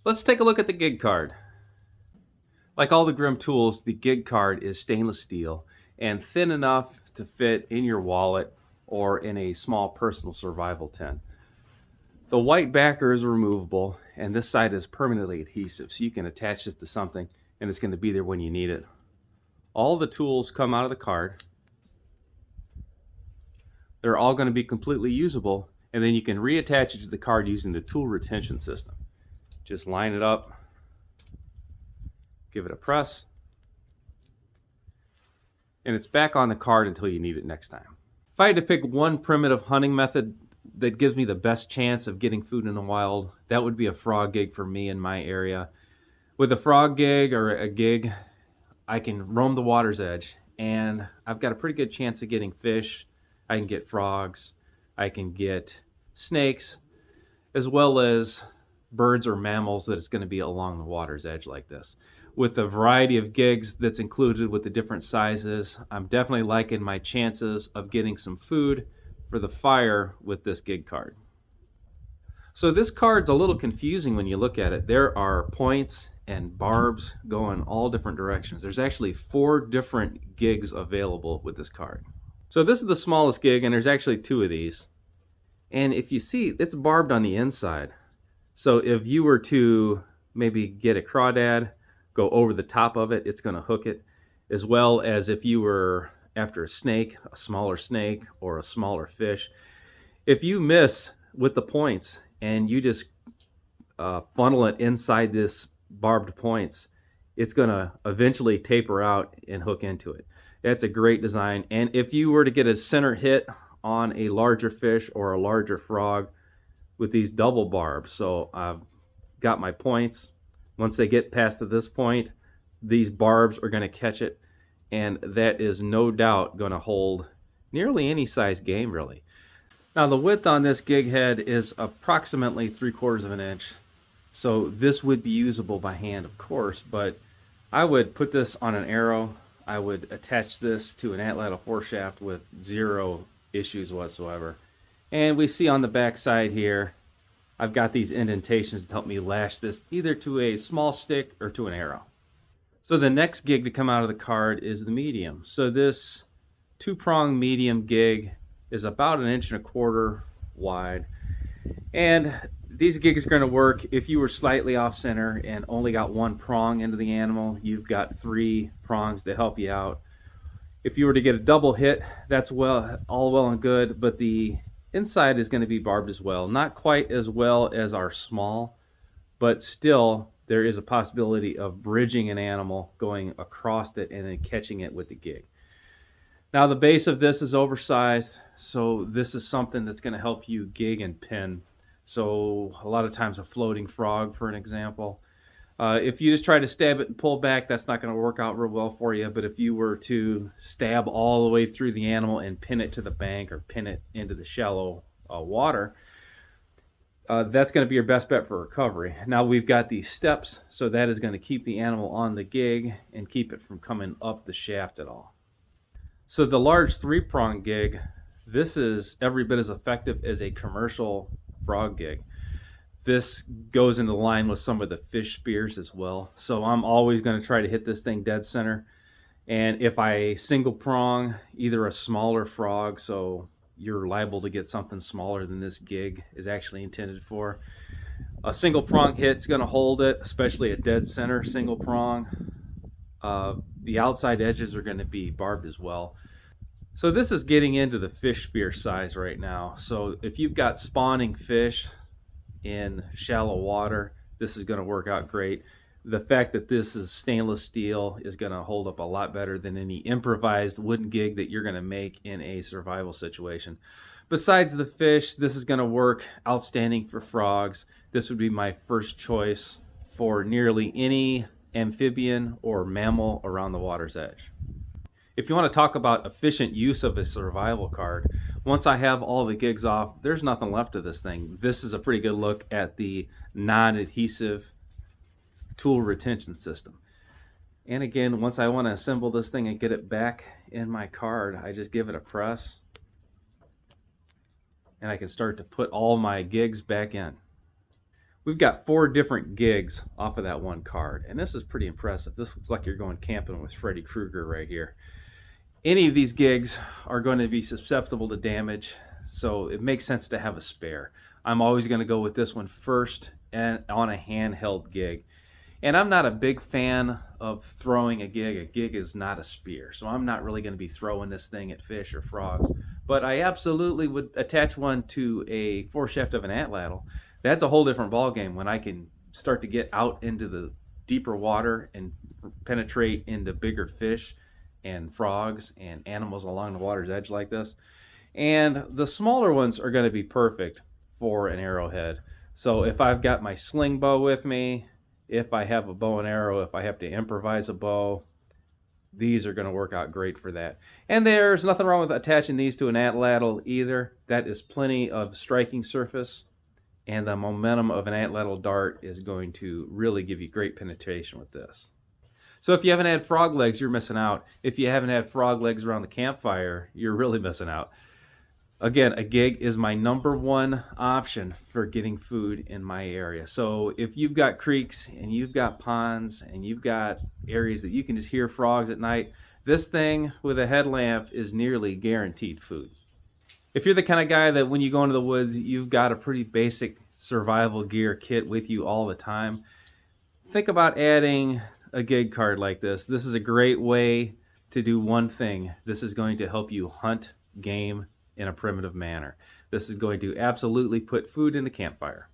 Let's take a look at the gig card. Like all the Grimm tools, the gig card is stainless steel and thin enough to fit in your wallet or in a small personal survival tent. The white backer is removable and this side is permanently adhesive, so you can attach this to something and it's going to be there when you need it. All the tools come out of the card. They're all going to be completely usable, and then you can reattach it to the card using the tool retention system. Just line it up, give it a press, and it's back on the card until you need it next time. If I had to pick one primitive hunting method that gives me the best chance of getting food in the wild, that would be a frog gig for me in my area. With a frog gig or a gig, I can roam the water's edge, and I've got a pretty good chance of getting fish. I can get frogs, I can get snakes, as well as birds or mammals that it's going to be along the water's edge like this. With the variety of gigs that's included with the different sizes, I'm definitely liking my chances of getting some food for the fire with this gig card. So this card's a little confusing when you look at it. There are points and barbs going all different directions. There's actually 4 different gigs available with this card. So this is the smallest gig, and there's actually 2 of these. And if you see, it's barbed on the inside. So if you were to maybe get a crawdad, go over the top of it, it's going to hook it. As well as if you were after a snake, a smaller snake, or a smaller fish. If you miss with the points and you just funnel it inside this barbed points, it's going to eventually taper out and hook into it. That's a great design. And if you were to get a center hit on a larger fish or a larger frog with these double barbs, so I've got my points. Once they get past to this point, these barbs are going to catch it, and that is no doubt going to hold nearly any size game, really. Now the width on this gig head is approximately 3/4 of an inch, so this would be usable by hand, of course, but I would put this on an arrow. I would attach this to an atlatl horse shaft with 0 issues whatsoever. And we see on the back side here, I've got these indentations to help me lash this either to a small stick or to an arrow. So the next gig to come out of the card is the medium. So this 2-prong medium gig is about 1.25 inches wide. And these gigs are going to work if you were slightly off center and only got 1 prong into the animal. You've got 3 prongs to help you out. If you were to get a double hit, that's all well and good, but the inside is going to be barbed as well. Not quite as well as our small, but still there is a possibility of bridging an animal, going across it and then catching it with the gig. Now the base of this is oversized, so this is something that's going to help you gig and pin. So a lot of times a floating frog, for an example. If you just try to stab it and pull back, that's not going to work out real well for you. But if you were to stab all the way through the animal and pin it to the bank or pin it into the shallow water, that's going to be your best bet for recovery. Now we've got these steps, so that is going to keep the animal on the gig and keep it from coming up the shaft at all. So the large 3-prong gig, this is every bit as effective as a commercial frog gig. This goes into line with some of the fish spears as well. So I'm always going to try to hit this thing dead center. And if I single prong either a smaller frog, so you're liable to get something smaller than this gig is actually intended for, a single prong hit's going to hold it, especially a dead center single prong. The outside edges are going to be barbed as well. So this is getting into the fish spear size right now. So if you've got spawning fish in shallow water, this is going to work out great. The fact that this is stainless steel is going to hold up a lot better than any improvised wooden gig that you're going to make in a survival situation. Besides the fish, this is going to work outstanding for frogs. This would be my first choice for nearly any amphibian or mammal around the water's edge. If you want to talk about efficient use of a survival card, once I have all the gigs off, there's nothing left of this thing. This is a pretty good look at the non-adhesive tool retention system. And again, once I want to assemble this thing and get it back in my card, I just give it a press and I can start to put all my gigs back in. We've got 4 different gigs off of that one card, and this is pretty impressive. This looks like you're going camping with Freddy Krueger right here. Any of these gigs are going to be susceptible to damage, so it makes sense to have a spare. I'm always going to go with this one first and on a handheld gig. And I'm not a big fan of throwing a gig. A gig is not a spear, so I'm not really going to be throwing this thing at fish or frogs. But I absolutely would attach one to a foreshaft of an atlatl. That's a whole different ballgame when I can start to get out into the deeper water and penetrate into bigger fish and frogs and animals along the water's edge like this. And the smaller ones are going to be perfect for an arrowhead. So if I've got my sling bow with me, if I have a bow and arrow, if I have to improvise a bow, these are going to work out great for that. And there's nothing wrong with attaching these to an atlatl either. That is plenty of striking surface, and the momentum of an atlatl dart is going to really give you great penetration with this. So if you haven't had frog legs, you're missing out. If you haven't had frog legs around the campfire, you're really missing out. Again, a gig is my #1 option for getting food in my area. So if you've got creeks and you've got ponds and you've got areas that you can just hear frogs at night, this thing with a headlamp is nearly guaranteed food. If you're the kind of guy that when you go into the woods, you've got a pretty basic survival gear kit with you all the time, think about adding a gig card like this. This is a great way to do one thing. This is going to help you hunt game in a primitive manner. This is going to absolutely put food in the campfire.